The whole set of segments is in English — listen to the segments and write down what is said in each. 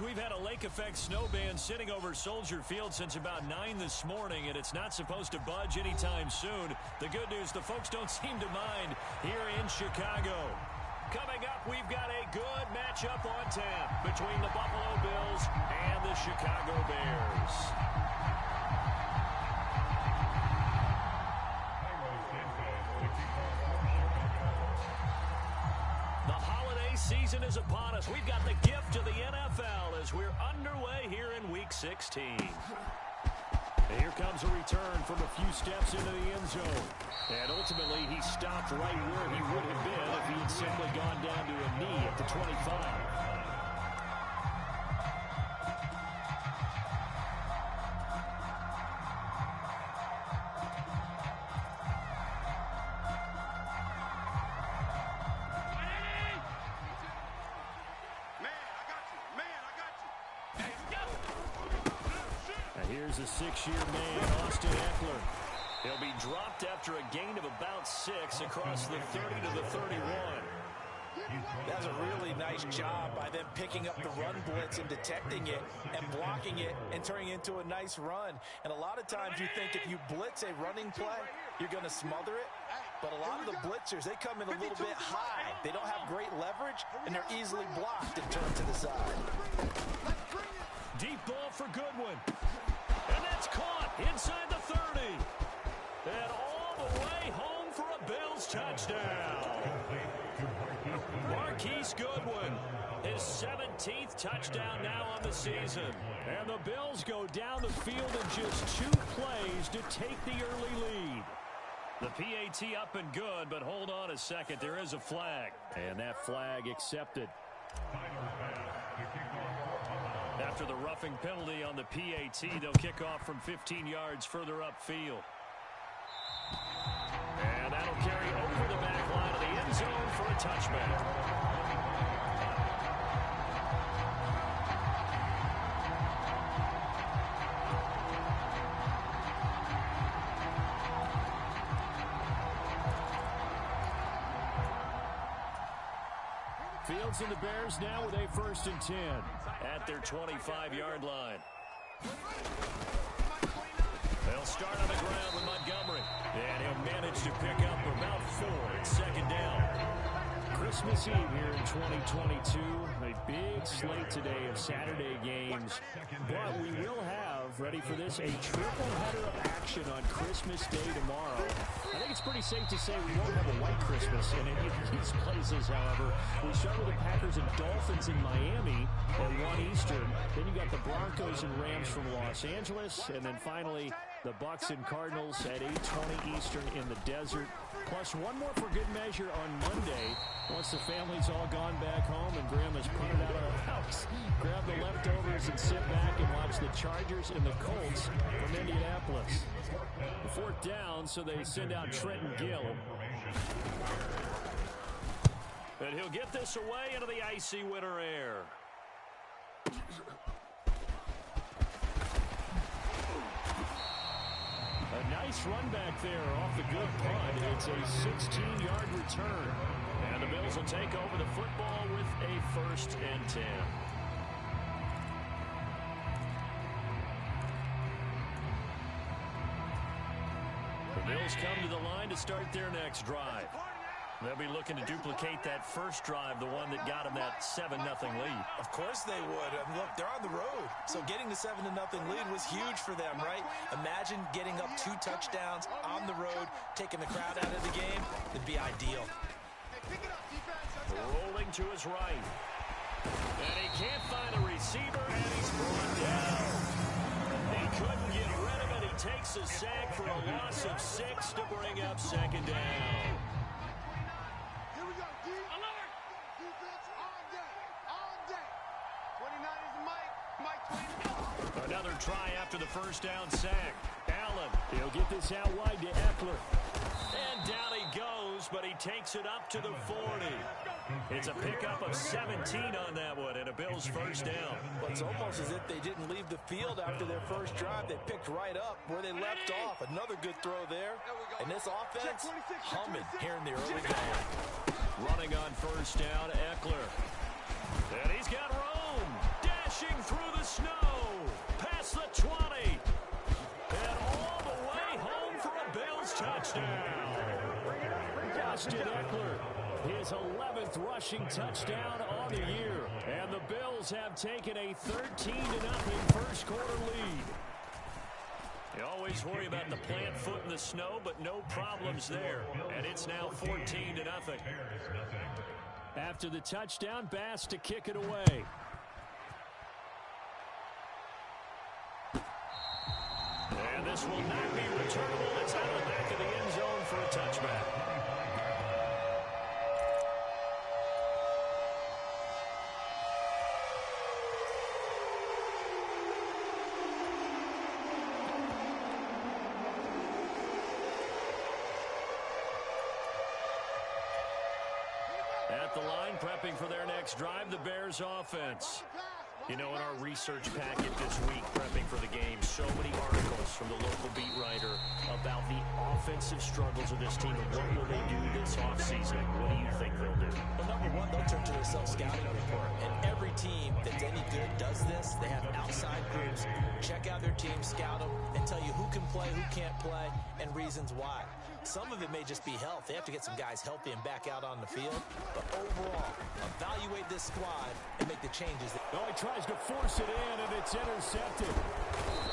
We've had a lake effect snow band sitting over Soldier Field since about 9 this morning, and it's not supposed to budge anytime soon. The good news, the folks don't seem to mind here in Chicago. Coming up, we've got a good matchup on tap between the Buffalo Bills and the Chicago Bears. Season is upon us. We've got the gift of the NFL as we're underway here in Week 16. And here comes a return from a few steps into the end zone. And ultimately, he stopped right where he would have been if he had simply gone down to a knee at the 25. Here's a six-year man, Austin Ekeler. He'll be dropped after a gain of about 6 across the 30 to the 31. That's a really nice job by them picking up the run blitz and detecting it and blocking it and turning it into a nice run. And a lot of times you think if you blitz a running play, you're going to smother it. But a lot of the blitzers, they come in a little bit high. They don't have great leverage, and they're easily blocked and turned to the side. Deep ball for Goodwin. And that's caught inside the 30. And all the way home for a Bills touchdown. Marquise Goodwin, his 17th touchdown now on the season. And the Bills go down the field in just 2 plays to take the early lead. The PAT up and good, but hold on a second. There is a flag. And that flag accepted. After the roughing penalty on the PAT, they'll kick off from 15 yards further upfield. And that'll carry over the back line of the end zone for a touchback. Fields and the Bears now with a 1st and 10 at their 25-yard line. They'll start on the ground with Montgomery. And he'll manage to pick up about 4 at 2nd down. Christmas Eve here in 2022. A big slate today of Saturday games. But we will have, ready for this, a triple header of action on Christmas Day tomorrow. I think it's pretty safe to say we won't have a white Christmas in any of these places, however. We start with the Packers and Dolphins in Miami at 1 Eastern. Then you got the Broncos and Rams from Los Angeles. And then finally, the Bucs and Cardinals at 8:20 Eastern in the desert. Plus one more for good measure on Monday. Once the family's all gone back home and Grandma's punted out of the house, grab the leftovers and sit back and watch the Chargers and the Colts from Indianapolis. 4th down, so they send out Trenton Gill. And he'll get this away into the icy winter air. A nice run back there off the good punt. It's a 16-yard return. And the Bills will take over the football with a 1st and 10. The Bills come to the line to start their next drive. They'll be looking to duplicate that first drive, the one that got them that 7-0 lead. Of course they would. I mean, look, they're on the road. So getting the 7-0 lead was huge for them, right? Imagine getting up 2 touchdowns on the road, taking the crowd out of the game. It'd be ideal. Rolling to his right. And he can't find a receiver, and he's brought down. He couldn't get rid of it. He takes a sack for a loss of 6 to bring up 2nd down. Another try after the 1st down sack. Allen, he'll get this out wide to Ekeler. And down he goes, but he takes it up to the 40. It's a pickup of 17 on that one, and a Bills 1st down. Well, it's almost as if they didn't leave the field after their first drive. They picked right up where they left off. Another good throw there. And this offense, humming here in the early going. Running on 1st down, Ekeler. And he's got Rome dashing Austin Ekeler, his 11th rushing touchdown on the year. And the Bills have taken a 13-0 first quarter lead. You always worry about the plant foot in the snow, but no problems there. And it's now 14-0. After the touchdown, Bass to kick it away. And this will not be returnable. It's out of the back of the end zone for a touchback. At the line, prepping for their next drive, the Bears offense. You know, in our research packet this week, prepping for the game, so many articles from the local beat writer about the offensive struggles of this team and what will they do this offseason. What do you think they'll do? Well, number one, they'll turn to their self-scouting report. And every team that's any good does this. They have outside groups, check out their team, scout them, and tell you who can play, who can't play, and reasons why. Some of it may just be health. They have to get some guys healthy and back out on the field. But overall, evaluate this squad and make the changes. Oh, he tries to force it in, and it's intercepted.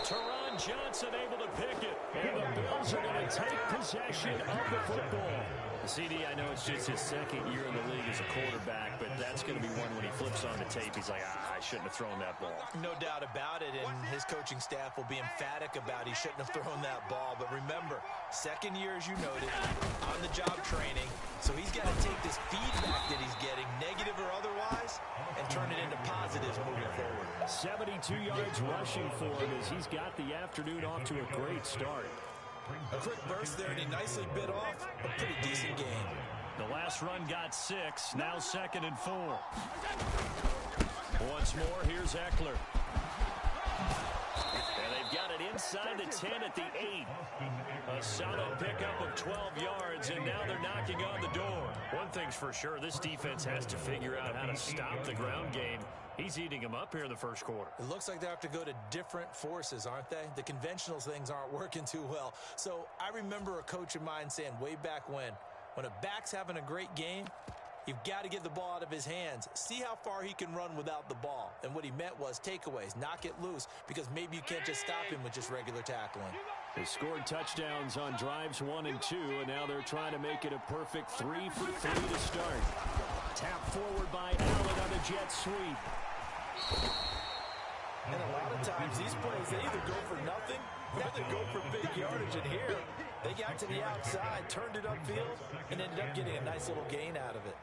Teron Johnson able to pick it. And the Bills are going to take possession of the football. CD, I know it's just his second year in the league as a quarterback, but that's going to be one when he flips on the tape. He's like, I shouldn't have thrown that ball. No doubt about it, and his coaching staff will be emphatic about he shouldn't have thrown that ball. But remember, second year, as you noted, on-the-job training, so he's got to take this feedback that he's getting, negative or otherwise, and turn it into positives moving forward. 72 yards rushing for him as he's got the afternoon off to a great start. A quick burst there, and he nicely bit off a pretty decent game. The last run got 6, now 2nd and 4. Once more, here's Ekeler. And they've got it inside the 10 at the 8. A solid pickup of 12 yards, and now they're knocking on the door. One thing's for sure, this defense has to figure out how to stop the ground game. He's eating them up here in the first quarter. It looks like they have to go to different forces, aren't they? The conventional things aren't working too well. So I remember a coach of mine saying way back when a back's having a great game, you've got to get the ball out of his hands. See how far he can run without the ball. And what he meant was takeaways, knock it loose, because maybe you can't just stop him with just regular tackling. They scored touchdowns on drives 1 and 2, and now they're trying to make it a perfect 3 for 3 to start. Tap forward by Allen on a jet sweep. And a lot of times these plays, they either go for nothing or they go for big yardage. And here, they got to the outside, turned it upfield, and ended up getting a nice little gain out of it.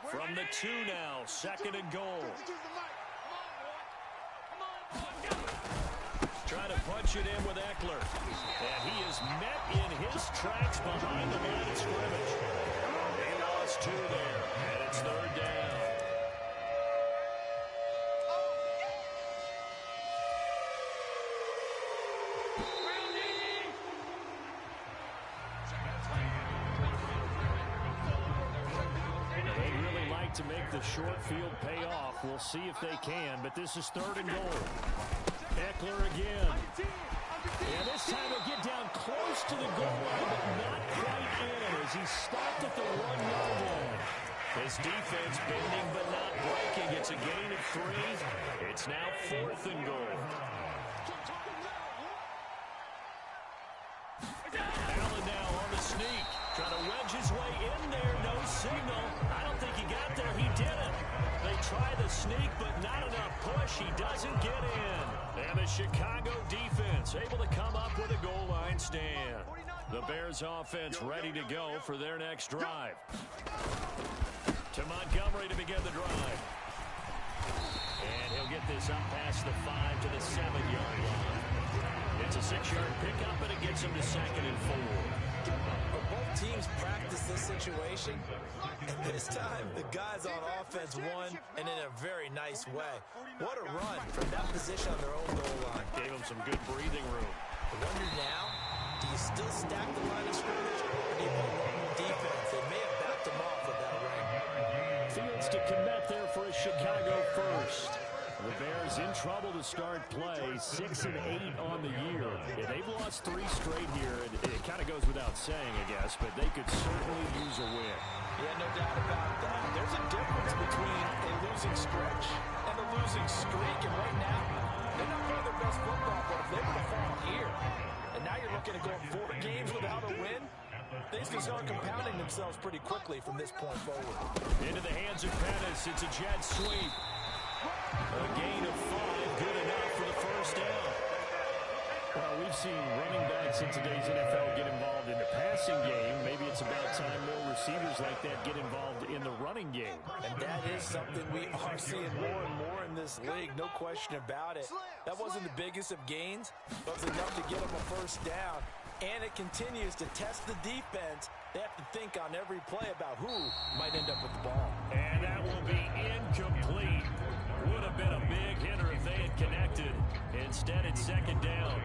From the 2 now, 2nd and goal. Trying to punch it in with Ekeler. And he is met in his tracks behind the line of scrimmage. They lost 2 there, and it's 3rd down. To make the short field pay off. We'll see if they can, but this is 3rd and goal. Ekeler again. And this time he'll get down close to the goal line, but not quite in as he stopped at the 1-yard line. His defense bending but not breaking. It's a gain of 3. It's now 4th and goal. Allen now on the sneak. Trying to wedge his way in there. No signal. I don't think he got there. He didn't. They try the sneak, but not enough push. He doesn't get in. And the Chicago defense able to come up with a goal line stand. The Bears offense ready to go for their next drive. To Montgomery to begin the drive. And he'll get this up past the 5 to the 7-yard line. It's a 6-yard pickup, and it gets him to 2nd and 4. Both teams practice this situation, and this time the guys on offense won, and in a very nice way. What a run from that position on their own goal line. Gave them some good breathing room. I wonder now, do you still stack the line of scrimmage, or do you put one more defense? They may have backed them off with that ring. Fields to commit there for a Chicago first. The Bears in trouble to start play, 6-8 on the year. Yeah, they've lost 3 straight here. It kind of goes without saying, I guess, but they could certainly use a win. Yeah, no doubt about that. There's a difference between a losing stretch and a losing streak. And right now, they're not playing their best football, but if they were to fall here, and now you're looking at going 4 games without a win, things can start compounding themselves pretty quickly from this point forward. Into the hands of Pettis. It's a jet sweep. A gain of 5, good enough for the first down. Well, we've seen running backs in today's NFL get involved in the passing game. Maybe it's about time more receivers like that get involved in the running game. And that is something we are seeing more and more in this league, no question about it. That wasn't the biggest of gains, but it was enough to get them a first down. And it continues to test the defense. They have to think on every play about who might end up with the ball. And that will be incomplete. Would have been a big hitter if they had connected. Instead, it's second down.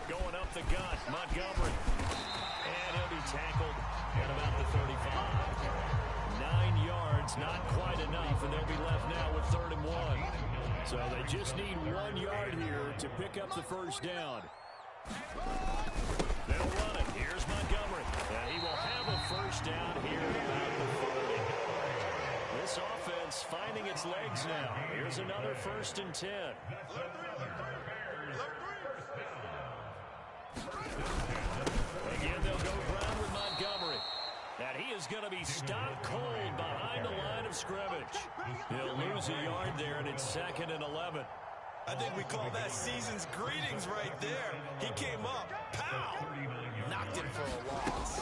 Going up the gut, Montgomery. And he'll be tackled at about the 35. 9 yards, not quite enough, and they'll be left now with 3rd and 1. So they just need 1 yard here to pick up the first down. They'll run it. Here's Montgomery. And he will have a first down here at about the 40. This offense finding its legs now. Here's another 1st and 10. Again, they'll go ground with Montgomery. And he is going to be stopped cold behind the line of scrimmage. He'll lose a yard there, and it's 2nd and 11. I think we call that season's greetings right there. He came up, pow, knocked him for a loss.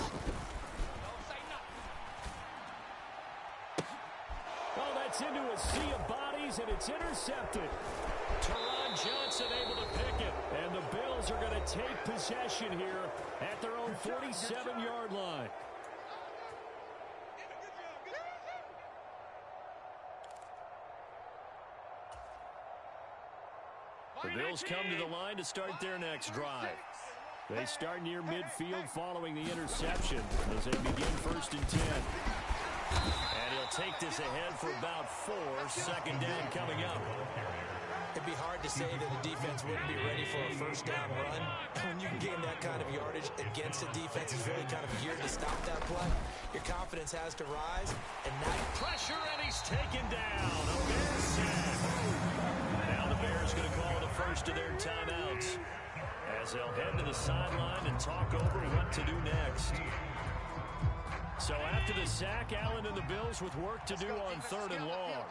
Oh, that's into a sea of bodies, and it's intercepted. Teron Johnson able to pick it, and the Bills are going to take possession here at their own 47-yard line. The Bills come to the line to start their next drive. They start near midfield following the interception as they begin 1st and 10. And he'll take this ahead for about 4. 2nd down coming up. It'd be hard to say that the defense wouldn't be ready for a first down run. When you can gain that kind of yardage against a defense is really kind of geared to stop that play. Your confidence has to rise. And now pressure, and he's taken down. A Bears sack. Now the Bears going to call the first of their timeouts as they'll head to the sideline and talk over what to do next. So after the sack, Allen and the Bills with work to do on 3rd and long.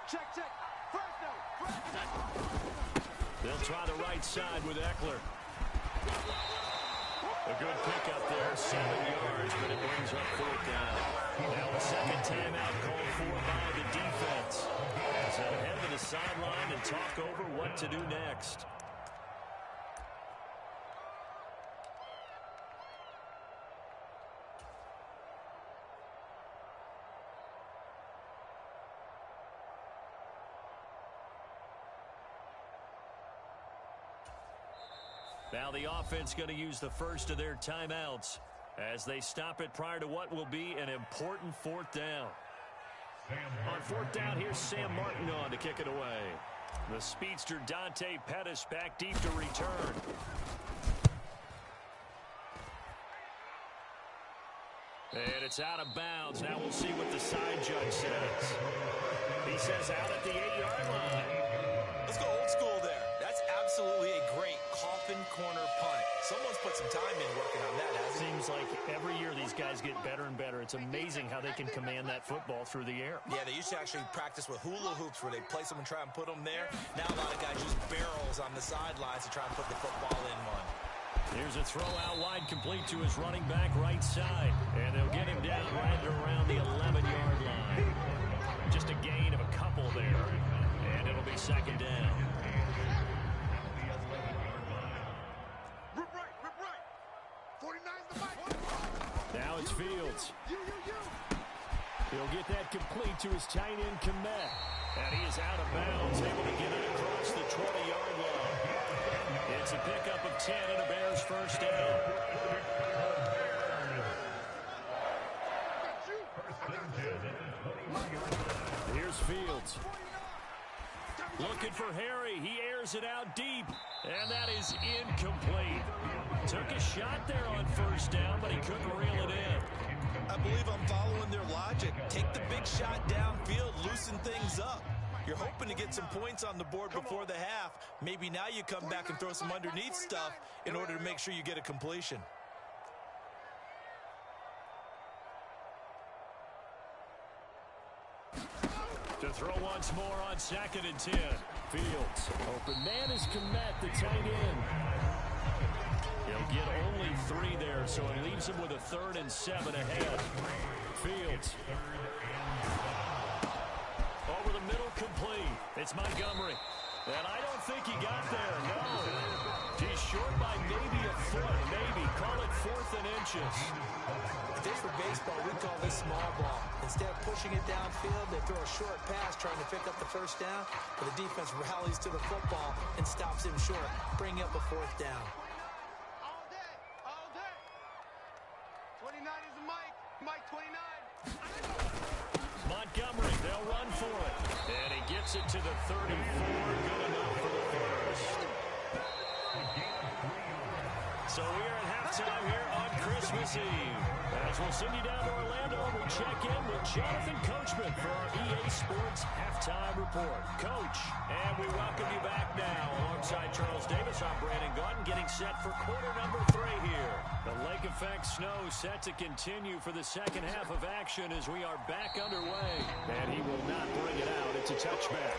Check. They'll try the right side with Eckler. A good pickup there, 7 yards, but it brings up 4th down. Now a second timeout called for by the defense as they'll head to the sideline and talk over what to do next. Now the offense going to use the first of their timeouts as they stop it prior to what will be an important 4th down. On 4th down, here's Sam Martin on to kick it away. The speedster Dante Pettis back deep to return. And it's out of bounds. Now we'll see what the side judge says. He says out at the 8-yard line. let's go old school there. That's absolutely a great coffin corner punt. Someone's put some time in working on that, hasn't he? Seems like every year these guys get better and better. It's amazing how they can command that football through the air. Yeah, they used to actually practice with hula hoops where they place them and try and put them there. Now a lot of guys use barrels on the sidelines to try and put the football in one. Here's a throw out wide complete to his running back right side. And they'll get him down right around the 11-yard line. Just a gain of a couple there. And it'll be second down. Rip right. 49's the mic. Now it's Fields. He'll get that complete to his tight end, Kmet. And he is out of bounds, able to get it across the 20-yard line. It's a pickup of 10 and a Bears first down. Fields. Looking for Harry. He airs it out deep. And that is incomplete. Took a shot there on first down, but he couldn't reel it in. I believe I'm following their logic. Take the big shot downfield, loosen things up. You're hoping to get some points on the board before the half. Maybe now you come back and throw some underneath stuff in order to make sure you get a completion. To throw once more on 2nd and 10. Fields. Open man is Kmet, the tight end. He'll get only 3 there, so it leaves him with a 3rd and 7 ahead. Fields. Over the middle, complete. It's Montgomery. And I don't think he got there, no. He's short by maybe a foot, maybe. Call it 4th and inches. If it's for baseball, we call this small ball. Instead of pushing it downfield, they throw a short pass trying to pick up the first down, but the defense rallies to the football and stops him short, bringing up a 4th down. All day, all day. 29 is the Mike. Mike 29. Montgomery, they'll run for it. And he gets it to the 34. Good enough for the first. So we are at halftime here on Christmas Eve. As we'll send you down to Orlando, we check in with Jonathan Coachman for our EA Sports Halftime Report. Coach, and we welcome you back now. Alongside Charles Davis, I'm Brandon Gaudin, getting set for quarter number 3 here. The lake effect snow set to continue for the second half of action as we are back underway. And he will not bring it out. It's a touchback.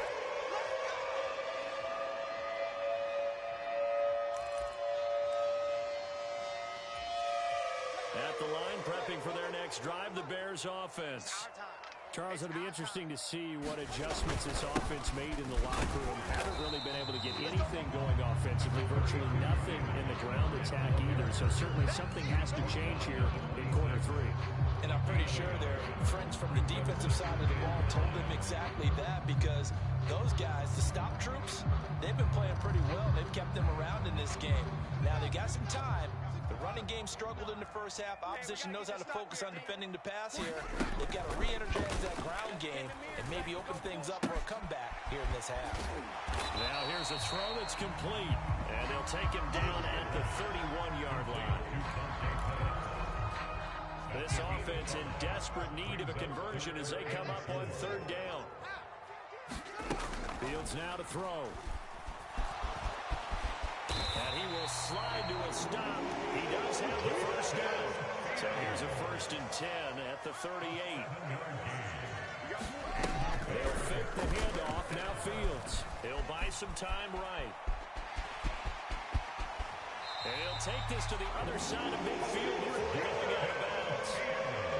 At the line, prepping for their next drive, the Bears offense. Charles, it'll be interesting to see what adjustments this offense made in the locker room. Haven't really been able to get anything going offensively, virtually nothing in the ground attack either. So certainly something has to change here in quarter 3. And I'm pretty sure their friends from the defensive side of the ball told them exactly that, because those guys, the stop troops, they've been playing pretty well. They've kept them around in this game. Now they got some time. The running game struggled in the first half. Opposition knows how to focus on defending the pass here. They've got to re-energize that ground game and maybe open things up for a comeback here in this half. Now here's a throw that's complete, and they'll take him down at the 31-yard line. This offense in desperate need of a conversion as they come up on 3rd down. Fields now to throw. And he will slide to a stop. He does have the first down. So here's a 1st and 10 at the 38. They'll fake the handoff. Now Fields. He'll buy some time right. And he'll take this to the other side of midfield before going out of bounds.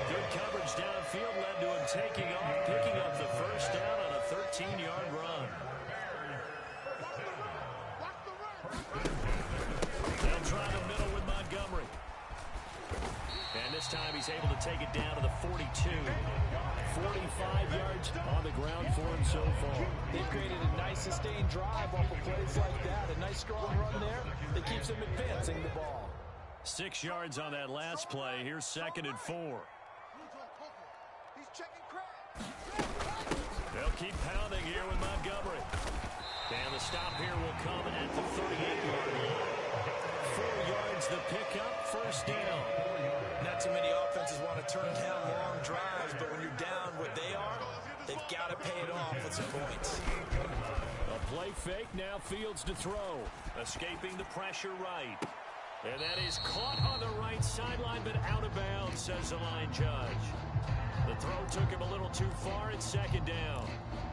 Good coverage downfield led to him taking off, picking up the first down on a 13-yard run. They'll try the middle with Montgomery. And this time he's able to take it down to the 42. 45 yards on the ground for him so far. They've created a nice sustained drive off of plays like that. A nice strong run there that keeps them advancing the ball. 6 yards on that last play. Here's 2nd and 4. He's checking crack. They'll keep pounding here with Montgomery. And the stop here will come at the 38-yard line. 4 yards the pickup, first down. Not too many offenses want to turn down long drives, but when you're down what they are, they've got to pay it off with some points. A play fake, now Fields to throw. Escaping the pressure right. And that is caught on the right sideline, but out of bounds, says the line judge. The throw took him a little too far. It's 2nd down.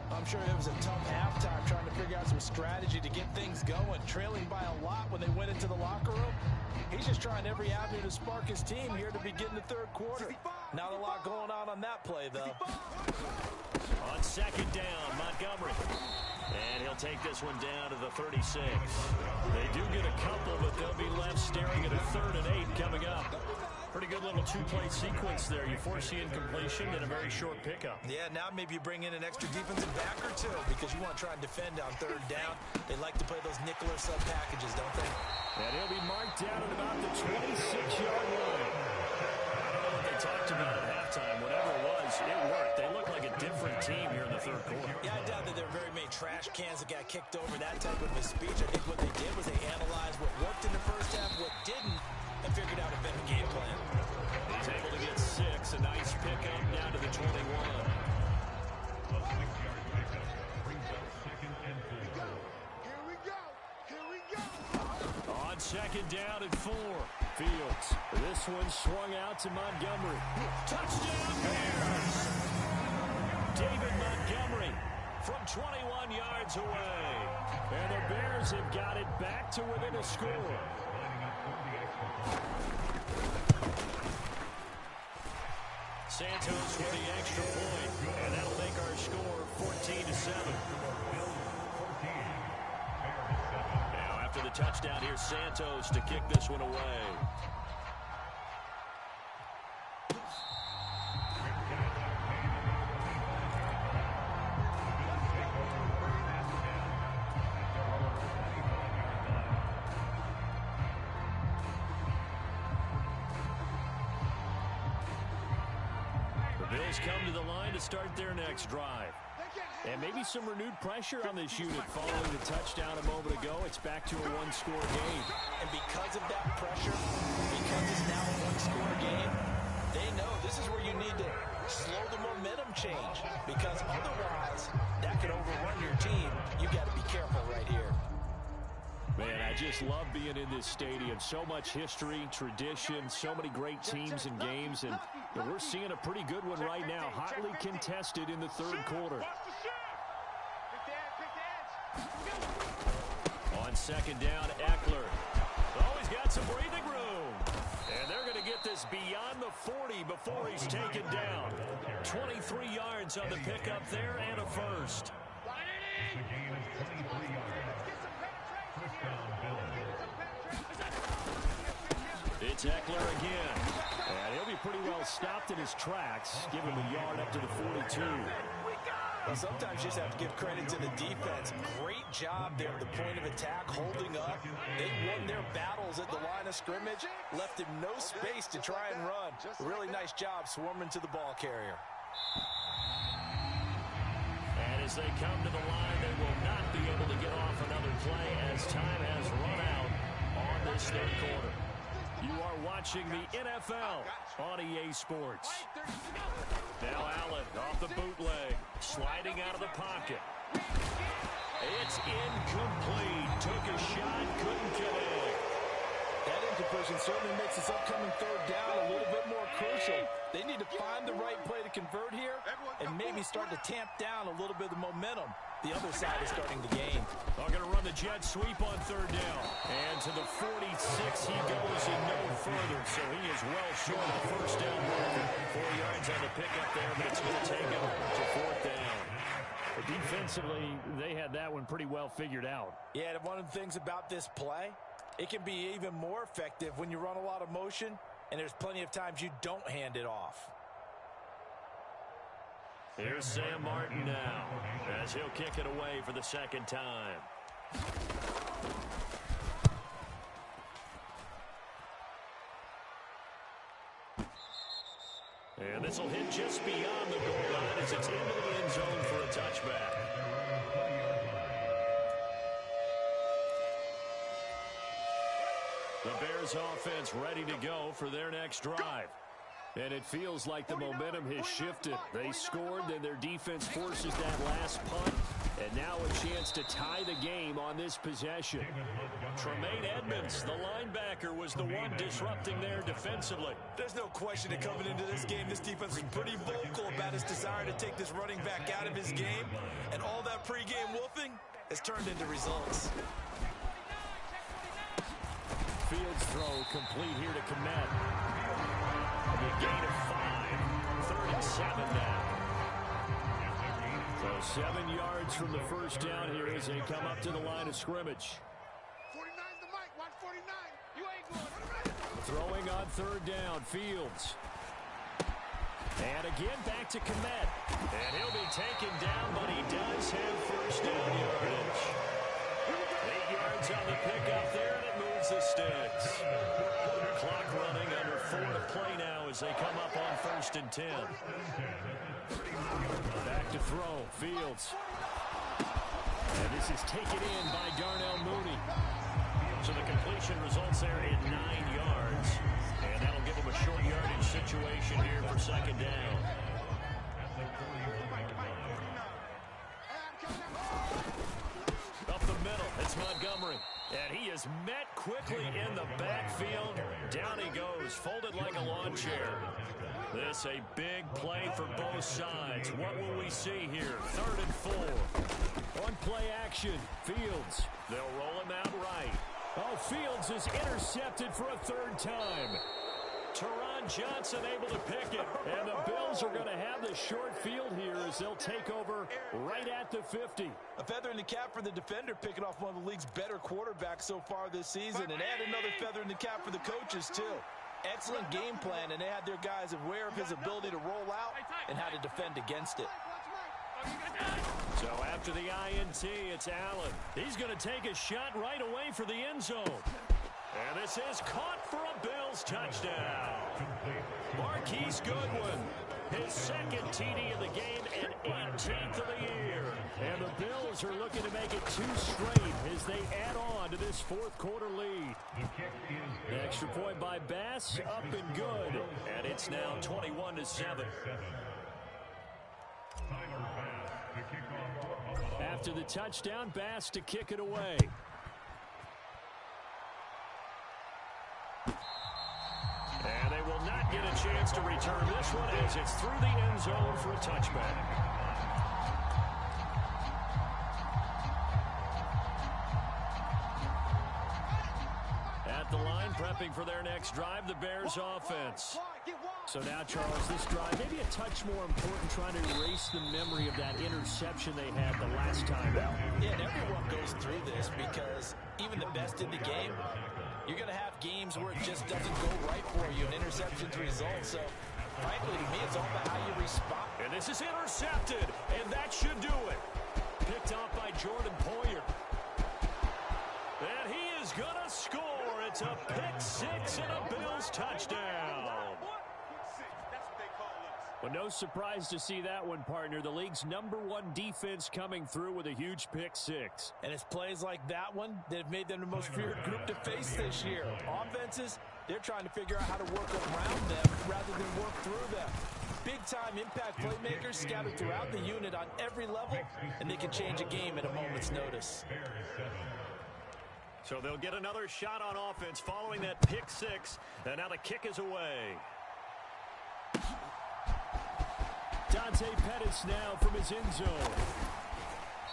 I'm sure it was a tough halftime trying to figure out some strategy to get things going, trailing by a lot when they went into the locker room. He's just trying every avenue to spark his team here to begin the 3rd quarter. Not a lot going on that play, though. On 2nd down, Montgomery. And he'll take this one down to the 36. They do get a couple, but they'll be left staring at a 3rd and 8 coming up. Pretty good little 2-play sequence there. You force the incompletion and a very short pickup. Yeah, now maybe you bring in an extra defensive back or two because you want to try and defend on 3rd down. They like to play those nickel or sub packages, don't they? And he'll be marked down at about the 26-yard line. I don't know what they talked about at halftime. Whatever it was, it worked. They look like a different team here in the 3rd quarter. kicked over that type of a speech. I think what they did was they analyzed what worked in the first half, what didn't, and figured out a better game plan. He's able to get 6. A nice pickup down to the 21. Here we go. Here we go. On second down and 4. Fields. This one swung out to Montgomery. Touchdown Bears! David Montgomery from 21 yards away. And the Bears have got it back to within a score. Santos with the extra point, and that'll make our score 14-7. Now after the touchdown, here's Santos to kick this one away. Bills come to the line to start their next drive. And maybe some renewed pressure on this unit following the touchdown a moment ago. It's back to a one-score game. And because of that pressure, because it's now a one-score game, they know this is where you need to slow the momentum change. Because otherwise, that could overrun your team. You got to be careful right here. Man, I just love being in this stadium. So much history, tradition, so many great teams and games, and we're seeing a pretty good one right now, hotly contested in the third quarter. On second down, Eckler. Oh, he's got some breathing room. And they're going to get this beyond the 40 before he's taken down. 23 yards on the pickup there and a first. It's Eckler again. And he'll be pretty well stopped in his tracks. Give him a yard up to the 42. Well, sometimes you just have to give credit to the defense. Great job there at the point of attack, holding up. They won their battles at the line of scrimmage, left him no space to try and run. A really nice job swarming to the ball carrier. And as they come to the line, they will not be able to get off another play as time has run out on this third quarter. You are watching the NFL on EA Sports. Now Allen off the bootleg, sliding out of the pocket. It's incomplete. Took a shot, couldn't connect. That incompletion certainly makes this upcoming third down a little bit more crucial. They need to find the right play to convert here and maybe start to tamp down a little bit of the momentum. The other side is starting to gain. They're going to run the jet sweep on third down. And to the 46 he goes and no further. So he is well short of the first down marker. 4 yards on the pickup there, but it's going to take him to fourth down. Defensively, they had that one pretty well figured out. Yeah, and one of the things about this play, it can be even more effective when you run a lot of motion, and there's plenty of times you don't hand it off. Here's Sam Martin now, as he'll kick it away for the second time. And this will hit just beyond the goal line as it's into the end zone for a touchback. The Bears offense ready to go for their next drive. And it feels like the momentum has shifted. They scored, then their defense forces that last punt. And now a chance to tie the game on this possession. Tremaine Edmonds, the linebacker, was the one disrupting there defensively. There's no question that coming into this game, this defense was pretty vocal about its desire to take this running back out of his game. And all that pregame wolfing has turned into results. Fields throw complete here to Kmet. A gain of 5. 3rd and 7 now. So 7 yards from the first down here as they come up to the line of scrimmage. 49's the mic. Watch 49. You ain't going. Throwing on third down, Fields. And again back to Kmet. And he'll be taken down, but he does have first down yardage. 8 yards on the pickup there, and it moves the sticks. Clock running, under 4 to play now as they come up on 1st and 10. Back to throw, Fields. And this is taken in by Darnell Mooney. So the completion results there in 9 yards. And that'll give him a short yardage situation here for second down. Up the middle, it's Montgomery. And he is met quickly in the backfield. Down he goes, folded like a lawn chair. This a big play for both sides. What will we see here? 3rd and 4. On play action, Fields. They'll roll him out right. Oh, Fields is intercepted for a 3rd time. Teron Johnson able to pick it. And the Bills are going to have the short field here as they'll take over right at the 50. A feather in the cap for the defender, picking off one of the league's better quarterbacks so far this season. And add another feather in the cap for the coaches, too. Excellent game plan, and they had their guys aware of his ability to roll out and how to defend against it. So after the INT, it's Allen. He's going to take a shot right away for the end zone. And this is caught for a Bills touchdown. Marquise Goodwin, his 2nd TD of the game and 18th of the year. And the Bills are looking to make it 2 straight as they add on to this 4th quarter lead. An extra point by Bass, up and good. And it's now 21-7. After the touchdown, Bass to kick it away. And they will not get a chance to return this one as it's through the end zone for a touchback. At the line, prepping for their next drive, the Bears offense. So now, Charles, this drive, maybe a touch more important, trying to erase the memory of that interception they had the last time out. Yeah, and everyone goes through this because even the best in the game, you're going to have games where it just doesn't go right for you, and interceptions result. So, frankly, to me, it's all about how you respond. And this is intercepted, and that should do it. Picked off by Jordan Poyer. And he is going to score. It's a pick-6 and a Bills touchdown. Well, no surprise to see that one, partner. The league's #1 defense coming through with a huge pick-6. And it's plays like that one that have made them the most feared group to face this year. Offenses, they're trying to figure out how to work around them rather than work through them. Big-time impact playmakers scattered throughout the unit on every level, and they can change a game at a moment's notice. So they'll get another shot on offense following that pick-6, and now the kick is away. Dante Pettis now from his end zone.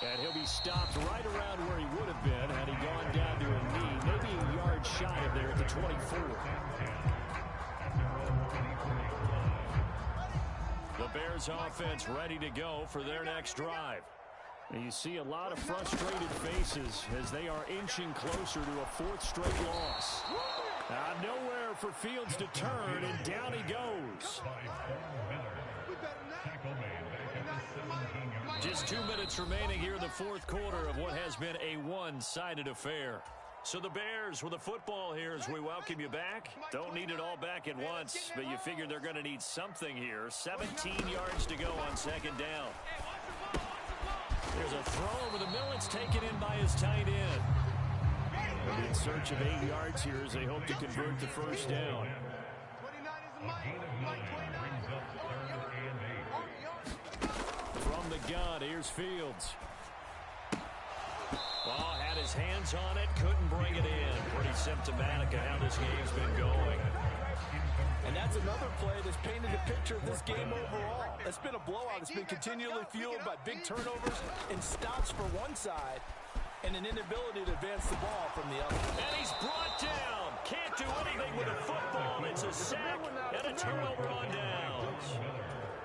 And he'll be stopped right around where he would have been had he gone down to a knee, maybe a yard shy of there at the 24. The Bears offense ready to go for their next drive. And you see a lot of frustrated faces as they are inching closer to a 4th straight loss. Nowhere for Fields to turn, and down he goes. Just 2 minutes remaining here in the 4th quarter of what has been a one-sided affair. So the Bears with the football here as we welcome you back. Don't need it all back at once, but you figure they're going to need something here. 17 yards to go on 2nd down. There's a throw over the middle. It's taken in by his tight end. And in search of 8 yards here as they hope to convert the 1st down. From the gun, here's Fields. Ball had his hands on it, couldn't bring it in. Pretty symptomatic of how this game's been going. And that's another play that's painted a picture of this game overall. It's been a blowout. It's been continually fueled by big turnovers and stops for one side and an inability to advance the ball from the other. And he's brought down. Can't do anything with a football. It's a sack and a turnover on downs.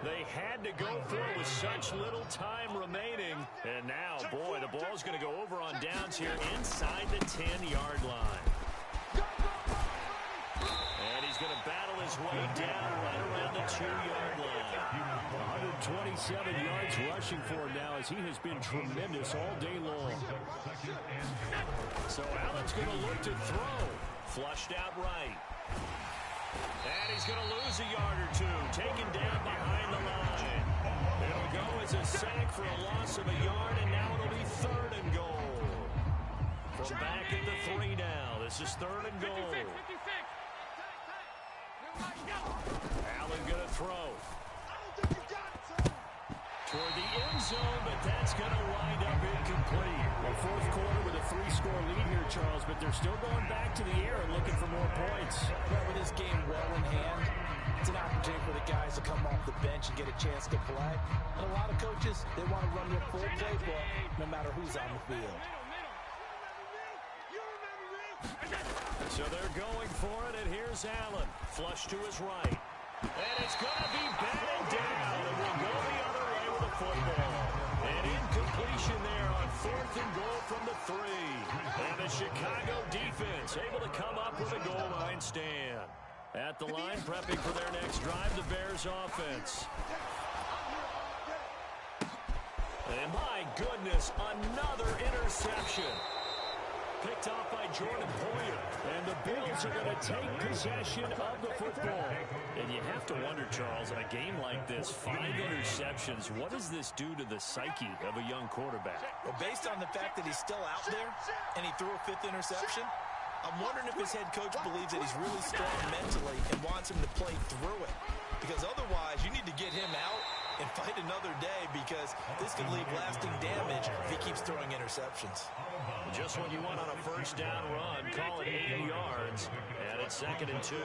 They had to go for it with such little time remaining. And now, boy, the ball's going to go over on downs here inside the 10-yard line. And he's going to battle his way down right around the 2-yard line. 127 yards rushing for him now as he has been tremendous all day long. So Allen's going to look to throw. Flushed out right. And he's going to lose a yard or two, taken down behind the line. It'll go as a sack for a loss of a yard, and now it'll be 3rd and goal. From back at the 3 now. This is 3rd and goal. Allen going to throw. Toward the end zone, but that's going to wind up incomplete. Well, 4th quarter with a 3-score lead here, Charles, but they're still going back to the air and looking for more points. Well, with this game well in hand, it's an opportunity for the guys to come off the bench and get a chance to play. And a lot of coaches, they want to run their full playbook no matter who's on the field. So they're going for it, and here's Allen. Flush to his right. And it's going to be batted down, and we'll go the other way with a football. An incompletion there on 4th and goal from the 3. And the Chicago defense able to come up with a goal line stand. At the line, prepping for their next drive, the Bears offense. And my goodness, another interception. Picked off by Jordan Poyer. And the Bills are going to take possession of the football. And you have to wonder, Charles, in a game like this, 5 interceptions, what does this do to the psyche of a young quarterback? Well, based on the fact that he's still out there and he threw a 5th interception, I'm wondering if his head coach believes that he's really strong mentally and wants him to play through it. Because otherwise, you need to get him out and fight another day, because this could leave lasting damage if he keeps throwing interceptions. Just when you want on a 1st down run, call it 80 yards, and it's 2nd and 2.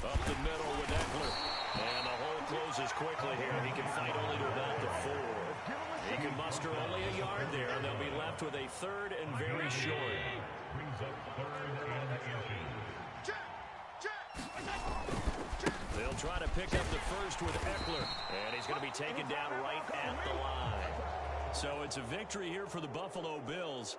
Up the middle with Eckler, and the hole closes quickly here. He can fight only to about the 4. He can muster only a yard there, and they'll be left with a 3rd and very short. They'll try to pick up the 1st with Eckler, and he's going to be taken down right at the line. So it's a victory here for the Buffalo Bills